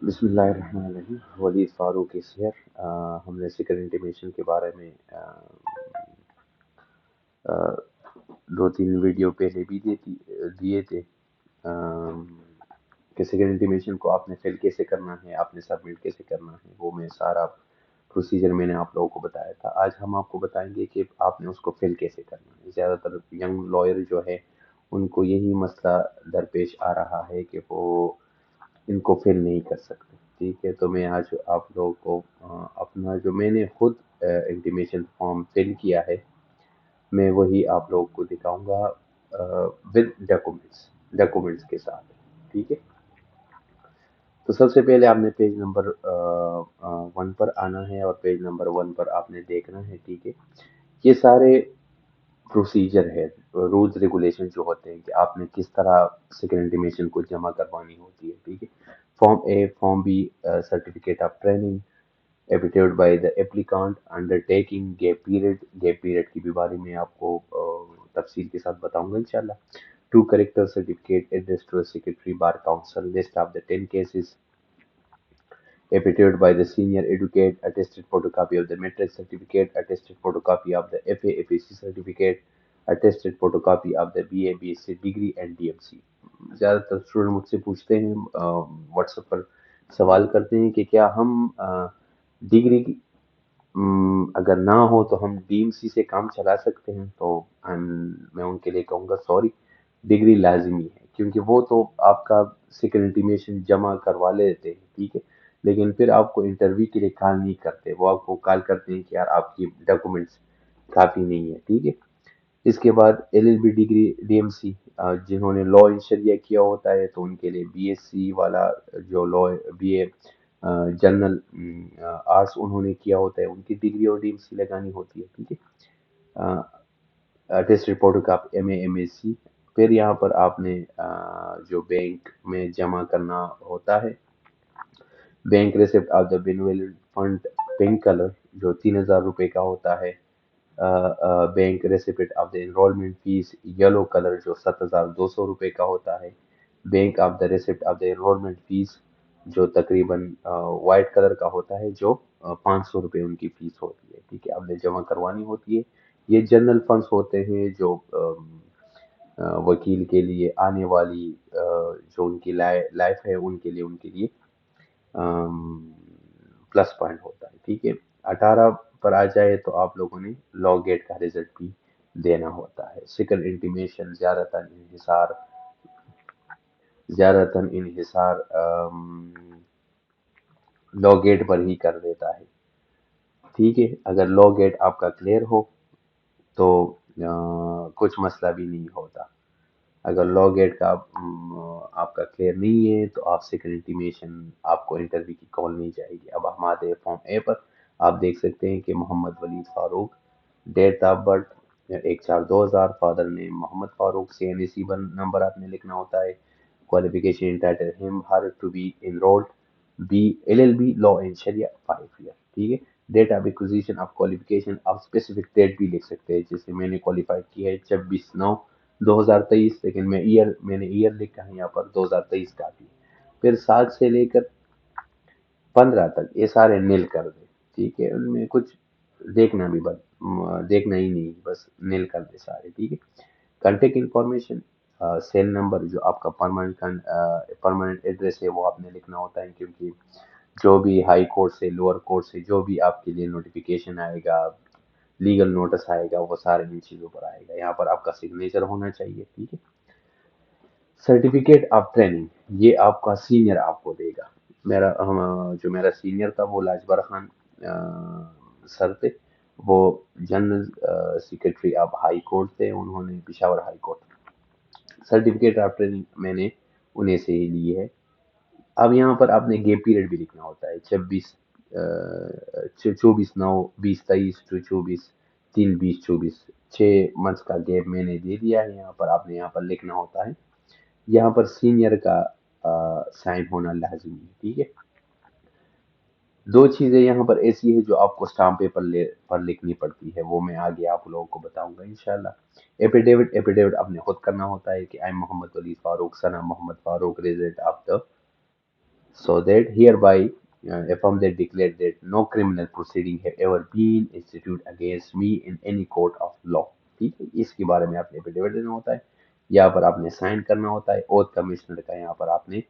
بسم اللہ الرحمن الرحیم. ولید فاروق اس ہیئر. ہم نے سیکرٹ انٹیمیشن کے بارے میں دو تین ویڈیو پہلے بھی دیے تھے کہ سیکرٹ انٹیمیشن کو آپ نے فل کیسے کرنا ہے، آپ نے سبمٹ کیسے کرنا ہے. وہ میں سارا پروسیجر میں نے آپ لوگوں کو بتایا تھا. آج ہم آپ کو بتائیں گے کہ آپ نے اس کو فل کیسے کرنا ہے. زیادہ تر ینگ لائر جو ہے ان کو یہی مسئلہ درپیش آ رہا ہے کہ وہ ان کو فل نہیں کر سکتے. ٹھیک ہے، تو میں آج آپ لوگوں کو اپنا جو میں نے خود انٹیمیشن فارم فل کیا ہے میں وہی آپ لوگوں کو دکھاؤں گا ود ڈاکومنٹس کے ساتھ. ٹھیک ہے، تو سب سے پہلے آپ نے پیج نمبر 1 پر آنا ہے اور پیج نمبر 1 پر آپ نے دیکھنا ہے. ٹھیک ہے، یہ سارے پروسیجر ہے، رولز ریگولیشن جو ہوتے ہیں کہ آپ نے کس طرح سیکرٹ انٹیمیشن کو جمع کروانی ہوتی ہے. ٹھیک ہے، form A, form B, certificate of training, aptitude by the applicant, undertaking, gap period کی بھی بارے میں آپ کو تفصیل کے ساتھ بتاؤں گا انشاءاللہ. Two character certificate address to secretary bar council, list of the 10 cases approved by the senior advocate, attested photocopy of the metric certificate, attested photocopy of the FA/FAC certificate, attested photocopy of the BA BSc degree and DMC. زیادہ تر student مجھ سے پوچھتے ہیں، what's app پر سوال کرتے ہیں کہ کیا ہم ڈگری اگر نہ ہو تو ہم ڈی ایم سی سے کام چلا سکتے ہیں. تو میں ان کے لیے کہوں گا سوری، ڈگری لازمی ہے کیونکہ وہ تو آپ کا سیکرٹ انٹیمیشن جمع کروا لیتے ہیں. ٹھیک ہے، لیکن پھر آپ کو انٹرویو کے لیے کال نہیں کرتے، وہ آپ کو کال کرتے ہیں کہ یار آپ کی ڈاکومنٹس کافی نہیں ہے. ٹھیک ہے، اس کے بعد L L B degree, D M C جنہوں نے لا ان شریعہ کیا ہوتا ہے تو ان کے لیے بی ایس سی والا جو لا، بی اے جنرل آرٹس انہوں نے کیا ہوتا ہے، ان کی ڈگری اور ڈی ایم سی لگانی ہوتی ہے. ٹھیک ہے، ٹیسٹ رپورٹ کا M A M S C. پھر یہاں پر آپ نے جو بینک میں جمع کرنا ہوتا ہے، bank receipt of the benevolent fund pink colour جو 3,000 روپے کا ہوتا ہے، bank receipt of the enrolment fee yellow colour جو 7,200 روپے کا ہوتا ہے، bank of the receipt of the enrolment fee جو تقریباً وائٹ کلر کا ہوتا ہے جو 500 روپے ان کی فیس ہوتی ہے. ٹھیک ہے، آپ نے جمع کروانی ہوتی ہے. یہ جنرل فنڈز ہوتے ہیں جو وکیل کے لیے آنے والی جو ان کی لائف ہے ان کے لیے پلس پوائنٹ ہوتا ہے. ٹھیک ہے، 18 پر آ جائے تو آپ لوگوں نے لا گیٹ کا رزلٹ بھی دینا ہوتا ہے. سیکرٹ انٹیمیشن زیادہ تر انحصار لا گیٹ پر ہی کر دیتا ہے. ٹھیک ہے، اگر لا گیٹ آپ کا کلیئر ہو تو کچھ مسئلہ بھی نہیں ہوتا. اگر لا گیٹ کا آپ کا کلیئر نہیں ہے تو آپ سیکرٹ انٹیمیشن آپ کو انٹرویو کی کال نہیں جائے گی. اب ہم آتے ہیں فارم اے پر. آپ دیکھ سکتے ہیں کہ Mohammad Walid Farooq, date of birth 1/4/2000، father name Mohammad Farooq, CNAC number آپ نے لکھنا ہوتا ہے. qualification entitled him her to be enrolled B LLB law and Sharia 5 year. ٹھیک ہے، date of acquisition of qualification آپ اسپیسیفک ڈیٹ بھی لکھ سکتے ہیں، جیسے میں نے کوالیفائی کی ہے 26/9/2023، لیکن میں نے ایئر لکھا ہے یہاں پر 2023 کا بھی. پھر 7 سے لے کر 15 تک یہ سارے نیل کر دے. ٹھیک ہے، ان میں کچھ دیکھنا بھی دیکھنا ہی نہیں، بس نیل کر دے سارے. ٹھیک ہے، کانٹیکٹ انفارمیشن، سیل نمبر جو آپ کا پرماننٹ ایڈریس ہے وہ آپ نے لکھنا ہوتا ہے، کیونکہ جو بھی ہائی کورٹ سے، لوور کورٹ سے جو بھی آپ کے لیے نوٹیفیکیشن آئے گا، لیگل نوٹس آئے گا، وہ سارے ان چیزوں پر آئے گا. یہاں پر آپ کا سگنیچر ہونا چاہیے. ٹھیک ہے، سرٹیفکیٹ آف ٹریننگ یہ آپ کا سینئر آپ کو دے گا. میرا سینئر تھا وہ لاجبر خان سر تھے، وہ general secretary of high court تھے، انہوں نے Peshawar high court. Certificate of training میں نے انہیں سے ہی لی ہے. اب یہاں پر آپ نے گیپ پیریڈ بھی لکھنا ہوتا ہے، 24/9/2023 ٹو 24/3/2024، 6 منتھس کا گیپ میں نے دے دیا ہے. یہاں پر آپ نے یہاں پر لکھنا ہوتا ہے. یہاں پر سینئر کا سائن ہونا لازمی ہے. ٹھیک ہے، دو چیزیں یہاں پر ایسی ہے جو آپ کو اسٹامپ پیپر پر لکھنی پڑتی ہے، وہ میں آگے آپ لوگوں کو بتاؤں گا انشاءاللہ. ایپیڈیوٹ آپ نے خود کرنا ہوتا ہے کہ آئی محمد ولید فاروق سنا Mohammad Farooq resident of the So that hereby affirm that declare that no criminal proceeding have ever been instituted against me in any court of law. ठीक है, इसके बारे में आपने एफिडेविट देना होता है, यहाँ पर आपने साइन करना होता है, ओथ कमिश्नर का यहाँ पर आपने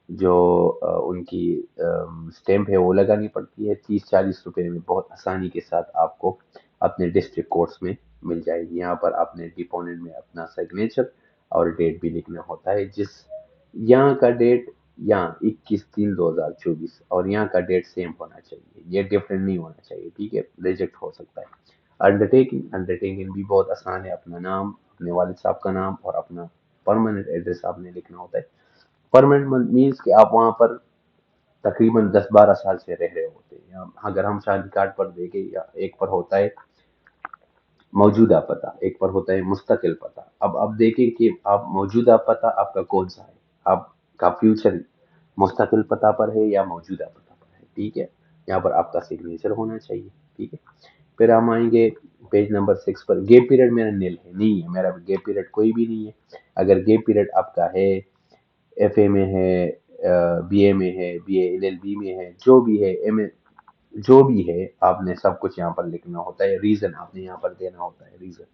जो उनकी स्टैंप है वो लगानी पड़ती है। 30-40 रुपए में बहुत आसानी के साथ आपको अपने डिस्ट्रिक्ट कोर्ट्स में मिल जाएगी। यहाँ पर आपने डिपोनेंट में अपना सिग्नेचर और डेट भी लिखना होता है, जिस यहाँ का डेट यहाँ 21/3/2024 और यहाँ का डेट सेम होना चाहिए, ये डिफरेंट नहीं होना चाहिए। ठीक है, रिजेक्ट हो सकता है। अंडरटेकिंग भी बहुत आसान है, अपना नाम, अपने वालिद साहब का नाम और अपना परमानेंट एड्रेस आपने लिखना होता है। परमानेंट मीन्स कि आप वहाँ पर तकरीबन 10-12 साल से रह रहे होते हैं। अगर हम शादी कार्ड पर देखें, या एक पर होता है मौजूदा पता, एक पर होता है मुस्तकिल पता। अब आप देखें कि आप मौजूदा पता आपका कौन सा है, आपका फ्यूचर मुस्तकिल पता पर है या मौजूदा पता पर है। ठीक है, यहाँ पर आपका सिग्नेचर होना चाहिए। ठीक है, फिर हम आएंगे पेज नंबर 6 पर। गेप पीरियड मेरा नील है, नहीं है, मेरा गेप पीरियड कोई भी नहीं है। अगर गेप पीरियड आपका है, एफए में है, बीए में है, बीए एलएलबी में है, जो भी है, एमए जो भी है, आपने सब कुछ यहाँ पर लिखना होता है। रीजन आपने यहाँ पर देना होता है, रीजन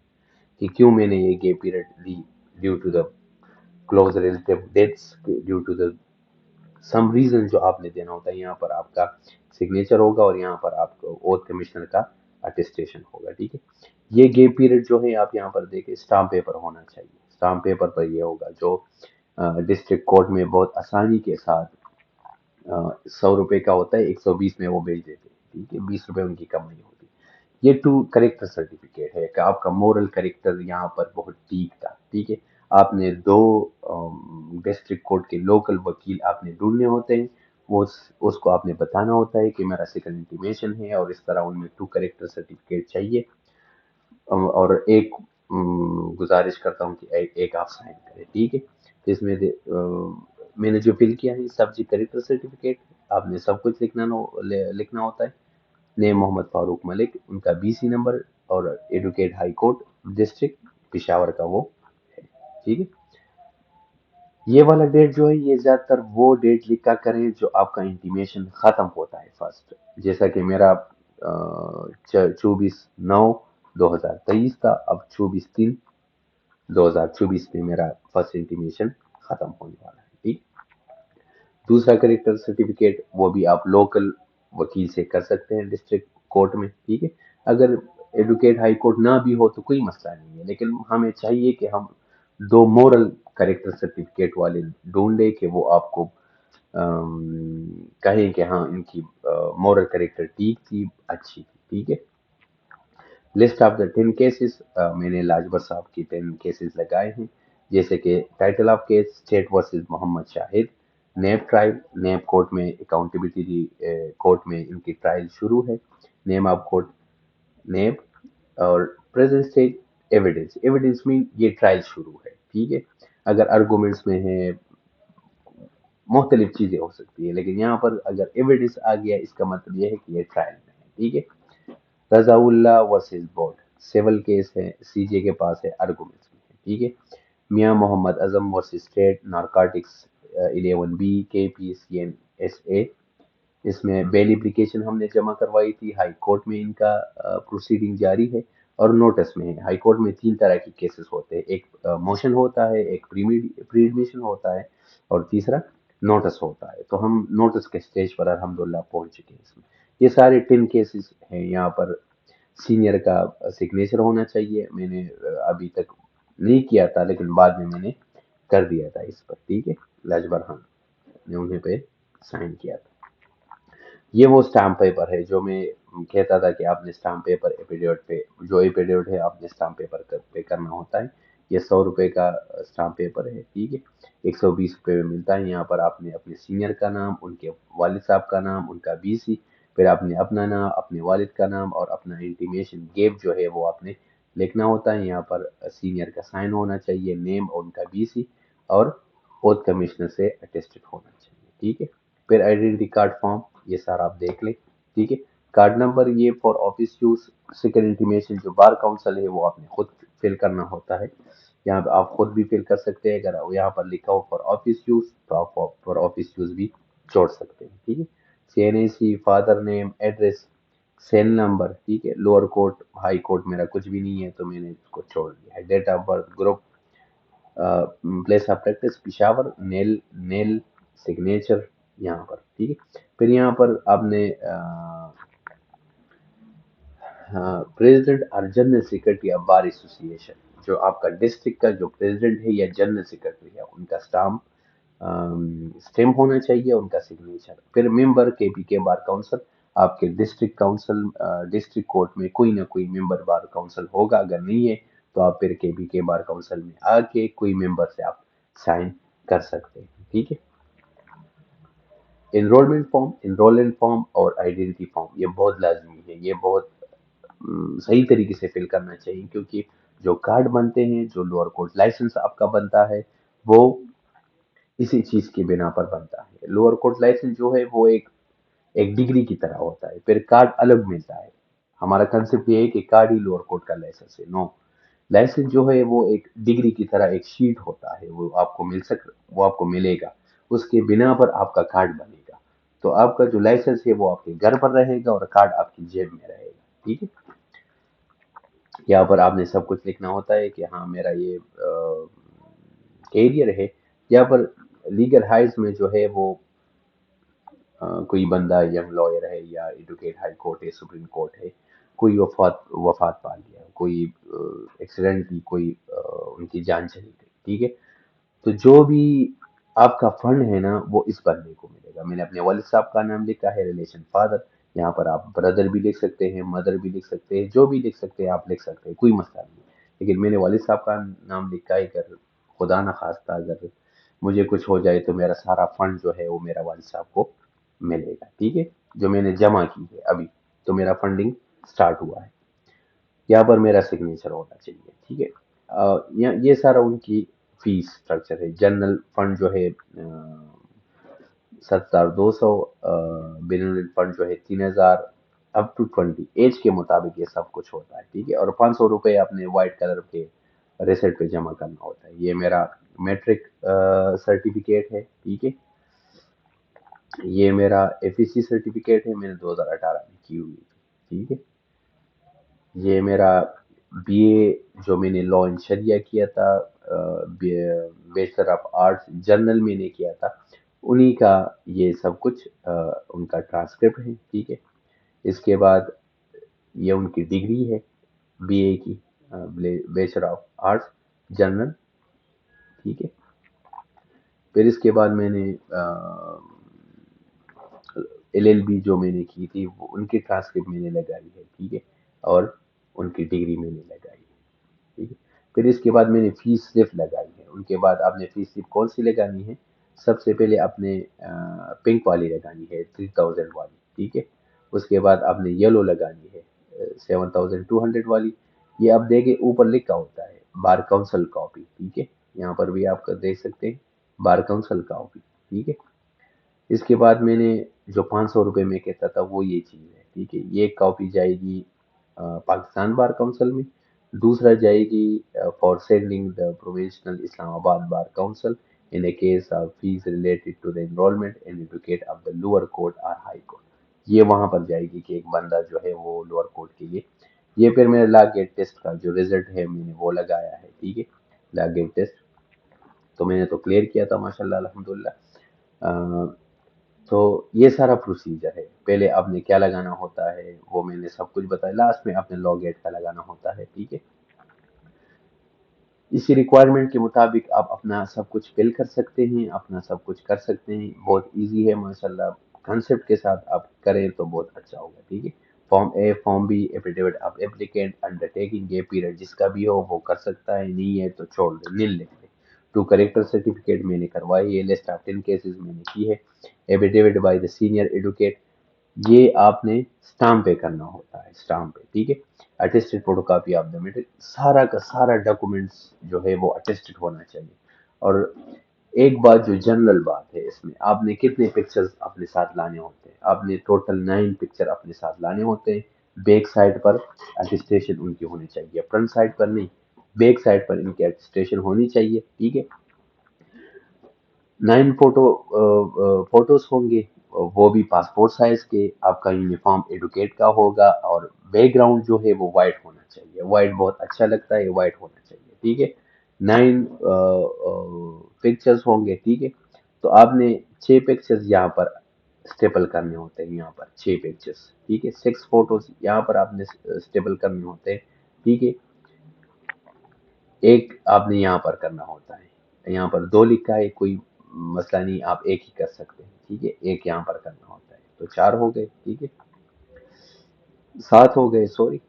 कि क्यों मैंने ये गेप पीरियड ली, due to the close relative deaths, due to the some reason जो आपने देना होता है। यहाँ पर आपका सिग्नेचर होगा और यहाँ पर आपको ओथ कमिश्नर का अटेस्टेशन होगा। ठीक है, ये गेप पीरियड जो है आप यहाँ पर देखिए स्टाम्प पेपर होना चाहिए। स्टाम्प पेपर पर ये होगा जो डिस्ट्रिक्ट कोर्ट में बहुत आसानी के साथ 100 रुपए का होता है, 120 में वो बेच देते हैं। ठीक है, 20 रुपए उनकी कमाई होती है। ये टू करेक्टर सर्टिफिकेट है कि आपका मोरल करेक्टर यहाँ पर बहुत ठीक था। ठीक है, आपने दो डिस्ट्रिक्ट कोर्ट के लोकल वकील आपने ढूंढने होते हैं, वो उसको आपने बताना होता है कि मेरा सेकंड इंटीमेशन है और इस तरह उनमें टू करेक्टर सर्टिफिकेट चाहिए। और एक गुजारिश करता हूँ कि एक आप साइन करें। ठीक है, तो इसमें मैंने जो फिल किया है सब्जी करेक्टर सर्टिफिकेट, आपने सब कुछ लिखना होता है। नेम मोहम्मद फारूक मलिक, उनका बीसी नंबर और advocate high court district Peshawar का वो है। ठीक है, ये वाला डेट जो है ये ज्यादातर वो डेट लिखा करें जो आपका इंटीमेशन खत्म होता है फर्स्ट। जैसा कि मेरा 24/9/2023 था, अब 24/3/2024 में मेरा फर्स्ट इंटीमेशन खत्म होने वाला है। ठीक, दूसरा करेक्टर सर्टिफिकेट वो भी आप लोकल वकील से कर सकते हैं डिस्ट्रिक्ट कोर्ट में। ठीक है, अगर एडवोकेट हाई कोर्ट ना भी हो तो कोई मसला नहीं है, लेकिन हमें चाहिए कि हम दो मोरल करेक्टर सर्टिफिकेट वाले ढूंढे कि वो आपको कहें कि हाँ इनकी मोरल करेक्टर ठीक थी, अच्छी थी। ठीक है, लिस्ट ऑफ द 10 केसेस, मैंने लाजपत साहब की 10 केसेस लगाए हैं। जैसे कि title of case state versus Mohammad Shahid, NAB trial, नेब कोर्ट में अकाउंटेबिलिटी कोर्ट में इनकी ट्रायल शुरू है। नेम ऑफ कोर्ट नेब और present state evidence, evidence mean ये ट्रायल शुरू है। ठीक है, अगर आर्गूमेंट्स में है मुख्तलिफ चीजें हो सकती है, लेकिन यहाँ पर अगर एविडेंस आ गया इसका मतलब यह है कि ये ट्रायल में है। ठीक है, Razaullah versus board, civil case है, सीजे के पास है, आर्गूमेंट्स में है। ठीक है, Mian Mohammad Azam versus state narcotics 11B KPCNSA, इसमें बेल एप्लीकेशन हमने जमा करवाई थी, हाई कोर्ट में इनका प्रोसीडिंग जारी है और नोटिस में है। हाई कोर्ट में 3 तरह के केसेस होते हैं, एक मोशन होता है, एक प्रीडमिशन होता है और तीसरा नोटिस होता है। तो हम नोटिस के स्टेज पर अल्हम्दुलिल्लाह पहुंच चुके हैं। इसमें ये सारे 10 केसेस हैं। यहाँ पर सीनियर का सिग्नेचर होना चाहिए, मैंने अभी तक नहीं किया था लेकिन बाद में मैंने कर दिया था इस पर। ठीक है, लाजबर खान ने उन्हें पे साइन किया था। ये वो स्टाम्प पेपर है जो मैं कहता था कि आपने स्टाम्प पेपर एफिडेविट पे, जो एफिडेविट है आपने स्टाम्प पेपर पे करना होता है। ये 100 रुपए का स्टाम्प पेपर है। ठीक है, 120 रुपए में मिलता है। यहाँ पर आपने अपने सीनियर का नाम, उनके वालिद साहब का नाम, उनका बीसी, फिर आपने अपना नाम, अपने वालिद का नाम और अपना इंटीमेशन गेप जो है वो आपने लिखना होता है। यहाँ पर सीनियर का साइन होना चाहिए, नेम और उनका बीसी और ओथ कमिश्नर से अटेस्टेड होना चाहिए। ठीक है, फिर आइडेंटिटी कार्ड फॉर्म, ये सारा आप देख लें। ठीक है, कार्ड नंबर ये for office use, second intimation जो बार काउंसिल है वो आपने खुद फिल करना होता है। यहाँ पे आप खुद भी फिल कर सकते हैं। अगर यहाँ पर लिखा हो फॉर ऑफिस यूज तो आप फॉर ऑफिस यूज भी जोड़ सकते हैं। ठीक है, CNAC, father name, address, cell number, ठीक है, लोअर कोर्ट हाई कोर्ट मेरा कुछ भी नहीं है तो मैंने इसको छोड़ दिया है। Date of birth, group, place of practice Peshawar, nail nail signature यहाँ पर। ठीक है, फिर यहाँ पर आपने प्रेसिडेंट और general secretary of bar association, जो आपका डिस्ट्रिक्ट का जो प्रेसिडेंट है या जनरल सेक्रेटरी है, उनका स्टैम्प होना चाहिए, उनका सिग्नेचर। फिर मेंबर KPK बार काउंसिल, आपके डिस्ट्रिक्ट काउंसिल डिस्ट्रिक्ट कोर्ट में कोई ना कोई मेंबर बार काउंसिल होगा, अगर नहीं है तो आप फिर KPK बार काउंसिल में आके कोई मेंबर से आप साइन कर सकते हैं। ठीक है, एनरोलमेंट फॉर्म और आइडेंटिटी फॉर्म ये बहुत लाजमी है, ये बहुत सही तरीके से फिल करना चाहिए, क्योंकि जो कार्ड बनते हैं, जो लोअर कोर्ट लाइसेंस आपका बनता है, वो इसी चीज की बिना पर बनता है। लोअर कोर्ट लाइसेंस जो है वो एक डिग्री की तरह होता है, फिर कार्ड अलग मिलता है। हमारा कंसेप्ट ये है कि कार्ड ही लोअर कोर्ट का लाइसेंस है। नो, लाइसेंस जो है वो एक डिग्री की तरह एक शीट होता है, वो आपको मिलेगा, उसके बिना पर आपका कार्ड बनेगा। तो आपका जो लाइसेंस है वो आपके घर पर रहेगा और कार्ड आपकी जेब में रहेगा। ठीक है, यहाँ पर आपने सब कुछ लिखना होता है कि हाँ मेरा ये कैरियर है। यहाँ पर लीगल हाइट्स में जो है वो कोई बंदा यंग लॉयर है या एडवोकेट हाई कोर्ट है, सुप्रीम कोर्ट है, कोई वफात वफात पा गया, कोई एक्सीडेंटली कोई उनकी जान चली गई। ठीक है, तो जो भी आपका फंड है ना वो इस बंदे को मिलेगा। मैंने अपने वालिद साहब का नाम लिखा है, रिलेशन फादर। यहाँ पर आप ब्रदर भी लिख सकते हैं, मदर भी लिख सकते हैं, जो भी लिख सकते हैं आप लिख सकते हैं, कोई मसला नहीं। लेकिन मैंने वालिद साहब का नाम लिखा है, अगर खुदा ना खास्ता अगर मुझे कुछ हो जाए तो मेरा सारा फंड जो है वो मेरा वालिद साहब को मिलेगा। ठीक है, जो मैंने जमा की है अभी, तो मेरा फंडिंग स्टार्ट हुआ है, यहाँ पर मेरा सिग्नेचर होना चाहिए। ठीक है, ये सारा उनकी फीस स्ट्रक्चर है। जनरल फंड जो है 7,200, बिलियन फंड जो है 3,000, अप टू 20 एज के मुताबिक ये सब कुछ होता है। ठीक है, और 500 रुपये अपने व्हाइट कलर के रेसिट पे जमा करना होता है। ये मेरा मैट्रिक सर्टिफिकेट है। ठीक है, ये मेरा FEC सर्टिफिकेट है, मैंने 2018 में की हुई थी। ठीक है, ये मेरा BA जो मैंने लॉ इन शरिया किया था, बैचलर ऑफ आर्ट्स जनरल मैंने किया था, उन्हीं का ये सब कुछ उनका ट्रांसक्रिप्ट है। ठीक है, इसके बाद ये उनकी डिग्री है BA की, बैचलर ऑफ आर्ट्स जनरल। ठीक है, फिर इसके बाद मैंने LLB जो मैंने की थी वो उनकी ट्रांसक्रिप्ट मैंने लगाई है। ठीक है, और उनकी डिग्री मैंने लगाई है। ठीक है, फिर इसके बाद मैंने फीस स्लिप लगाई है। उनके बाद आपने फीस स्लिप कौन सी लगानी है? सबसे पहले आपने पिंक वाली लगानी है, 3,000 वाली। ठीक है, उसके बाद आपने येलो लगानी है, 7,200 वाली। ये आप देखें ऊपर लिखा होता है बार काउंसिल कॉपी। ठीक है, यहाँ पर भी आप देख सकते हैं बार काउंसिल कॉपी। ठीक है, इसके बाद मैंने जो 500 रुपये में कहता था वो ये चीज़ है। ठीक है, ये कॉपी जाएगी पाकिस्तान बार काउंसिल में, दूसरा जाएगी for sending the provincial Islamabad bar council in a case of fees related to the enrolment in advocate of the lower court और हाई कोर्ट। ये वहां पर जाएगी कि एक बंदा जो है वो लोअर कोर्ट के लिए। ये फिर मेरे लॉ गेट टेस्ट का जो रिजल्ट है मैंने वो लगाया है। ठीक है, लॉ गेट टेस्ट तो मैंने तो क्लियर किया था माशाल्लाह अल्हम्दुलिल्लाह। तो ये सारा प्रोसीजर है। पहले आपने क्या लगाना होता है वो मैंने सब कुछ बताया, लास्ट में आपने लॉ गेट का लगाना होता है। ठीक है, इसी रिक्वायरमेंट के मुताबिक आप अपना सब कुछ फिल कर सकते हैं, अपना सब कुछ कर सकते हैं। बहुत इजी है माशाल्लाह, कंसेप्ट के साथ आप करें तो बहुत अच्छा होगा। ठीक है, form A, form B, affidavit of applicant, undertaking a period जिसका भी हो वो कर सकता है, नहीं है तो छोड़ दे, नील लिख दे। टू करेक्टर सर्टिफिकेट मैंने करवाई है, लिस्ट ऑफ 10 केसेस मैंने की है। Affidavit by the senior advocate, ये आपने स्टाम्प पे करना होता है, स्टाम्प पे। ठीक है, attested photocopy of the matter, सारा का सारा डॉक्यूमेंट्स जो है वो अटेस्टेड होना चाहिए। और एक बात जो जनरल बात है इसमें, आपने कितने पिक्चर्स अपने साथ लाने होते हैं? आपने टोटल 9 पिक्चर अपने साथ लाने होते हैं। बैक साइड पर अटेस्टेशन उनकी होनी चाहिए, फ्रंट साइड पर नहीं, बैक साइड पर इनकी अटेस्टेशन होनी चाहिए। ठीक है, फोटोज होंगे, वो भी पासपोर्ट साइज के। आपका यूनिफॉर्म एडुकेट का होगा और बैकग्राउंड जो है वो वाइट होना चाहिए, वाइट बहुत अच्छा लगता है, वाइट होना चाहिए, ठीक है। 9 पिक्चर्स होंगे, ठीक है। तो आपने 6 पिक्चर्स यहाँ पर स्टेपल करने होते हैं, यहाँ पर 6 पिक्चर्स, ठीक है। 6 फोटोज यहाँ पर आपने स्टेपल करने होते हैं, ठीक है। एक आपने यहाँ पर करना होता है, यहाँ पर दो लिखा है, कोई मसला नहीं, आप एक ही कर सकते हैं, ठीक है। एक यहाँ पर करना होता है, तो 4 हो गए, ठीक है। 7 हो गए, सॉरी।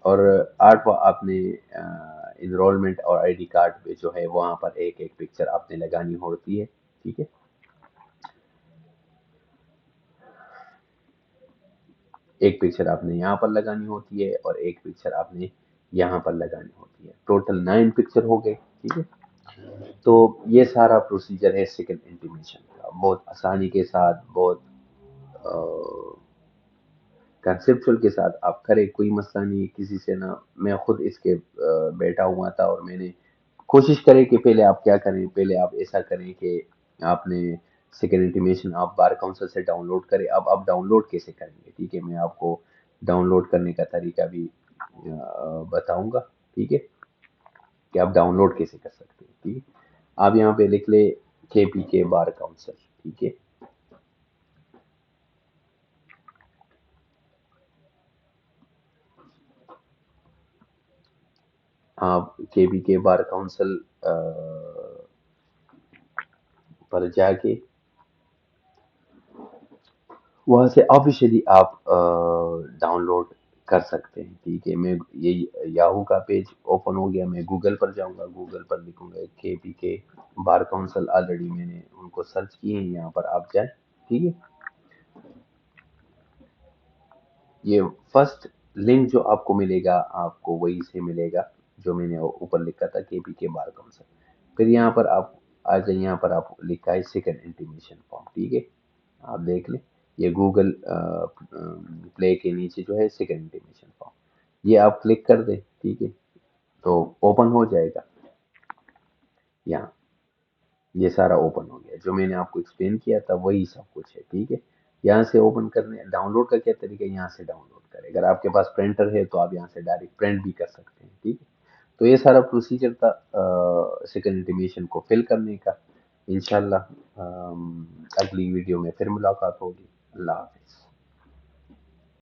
और 8वां आपने इनरोलमेंट और आईडी कार्ड पे जो है वहां पर एक एक पिक्चर आपने लगानी होती है, ठीक है। एक पिक्चर आपने यहाँ पर लगानी होती है और एक पिक्चर आपने यहाँ पर लगानी होती है। टोटल 9 पिक्चर हो गए, ठीक है। तो ये सारा प्रोसीजर है सेकंड इंटीमेशन का, बहुत आसानी के साथ, बहुत कंसेप्चुअल के साथ आप करें, कोई मसला नहीं है किसी से ना। मैं खुद इसके बैठा हुआ था और मैंने कोशिश करें कि पहले आप क्या करें, पहले आप ऐसा करें कि आपने सेकेंड इंटीमेशन आप बार काउंसिल से डाउनलोड करें। अब आप डाउनलोड कैसे करेंगे, ठीक है, मैं आपको डाउनलोड करने का तरीका भी बताऊंगा, ठीक है, कि आप डाउनलोड कैसे कर सकते हैं, ठीक है। आप यहाँ पे लिख ले KPK बार काउंसिल, ठीक है। आप KPK बार काउंसिल पर जाके वहां से ऑफिशियली आप डाउनलोड कर सकते हैं, ठीक है। मैं ये याहू का पेज ओपन हो गया, मैं गूगल पर जाऊंगा, गूगल पर लिखूंगा KPK बार काउंसिल, ऑलरेडी मैंने उनको सर्च किए हैं, यहाँ पर आप जाए, ठीक है। ये फर्स्ट लिंक जो आपको मिलेगा, आपको वही से मिलेगा जो मैंने ऊपर लिखा था, KPK बार काउंसिल। फिर यहाँ पर आप आ जाए, यहाँ पर आप लिखा है सेकंड इंटीमेशन फॉर्म, ठीक है। आप देख लें, ये गूगल प्ले के नीचे जो है सेकंड इंटीमेशन फॉर्म, ये आप क्लिक कर दें, ठीक है। तो ओपन हो जाएगा, यहाँ ये सारा ओपन हो गया, जो मैंने आपको एक्सप्लेन किया था वही सब कुछ है, ठीक है। यहाँ से ओपन करने, डाउनलोड का क्या तरीका है, यहाँ से डाउनलोड करें। अगर आपके पास प्रिंटर है तो आप यहाँ से डायरेक्ट प्रिंट भी कर सकते हैं, ठीक है। तो ये सारा प्रोसीजर था सेकंड इंटीमेशन को फिल करने का। इंशाल्लाह अगली वीडियो में फिर मुलाकात होगी। अल्लाह हाफिज।